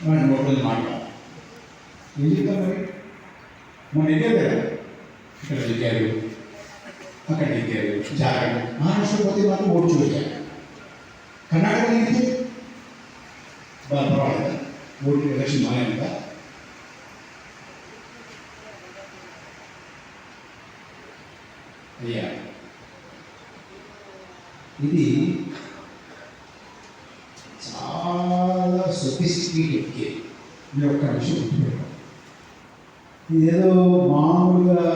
వాడి నోట్లో మాట్లాడాలి. ఏం చెప్తాం మరి? మనం ఎక్కారు కదా, ఇక్కడ ఎక్కారు, అక్కడ ఎక్కారు, జాగ్రత్త. మహారాష్ట్ర పోతే మాత్రం ఓటు చూశారు. కర్ణాటక ఎక్కితే పర్వాలేదా? ఓటు ఎలక్షన్ బాగానే ఉందా? అయ్యా, ఇది చాలా సొఫిస్టికేటెడ్ గేమ్. ఇది ఒక్క విషయం గుర్తుపెట్టాలి. ఇదేదో మామూలుగా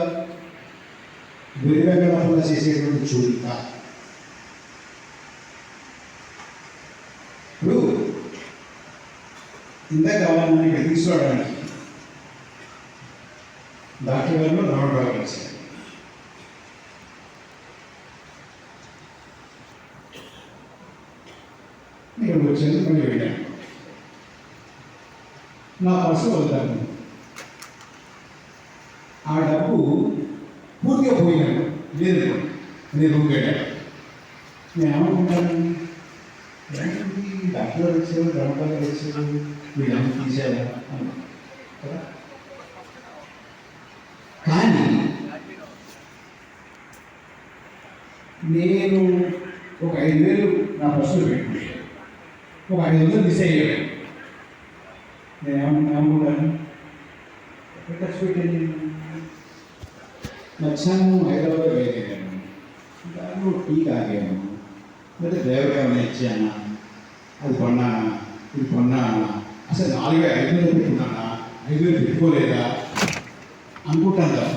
వెలువెంగళంగా చేసేటువంటి చూడిక. ఇప్పుడు ఇందాక కావాలని ఇక్కడ తీసుకోవడానికి డాక్టర్ గారు రావడం కలిసారు. నేను వచ్చేది మళ్ళీ వెళ్ళాను. నా పర్సు వద్దాను. ఆ డబ్బు పూర్తిగా పోయినాను. లేదు, నేను రూమ్కి వెళ్ళాను. నేను ఏమనుకుంటాను, డాక్టర్ వచ్చారు, డాక్టర్ వచ్చారు, వీళ్ళని తీసేయాలి కదా. కానీ నేను ఒక 5,000 నా పర్సులో పెట్టుకుంటాను. ఒక 500 మిస్ అయ్యాడు. నేను ఏమనుకుంటాను, ఎక్కడ ఖర్చు పెట్టాను? మధ్యాహ్నం హైదరాబాద్ వెళ్ళాను, దాంట్లో టీ తాగాను, లేదా దేవకేమైనా ఇచ్చానా, అది కొన్నానా, ఇది కొన్నానా, అసలు 4,000 5,000 పెట్టుకున్నానా, 5,000 పెట్టుకోలేదా అనుకుంటాను తప్ప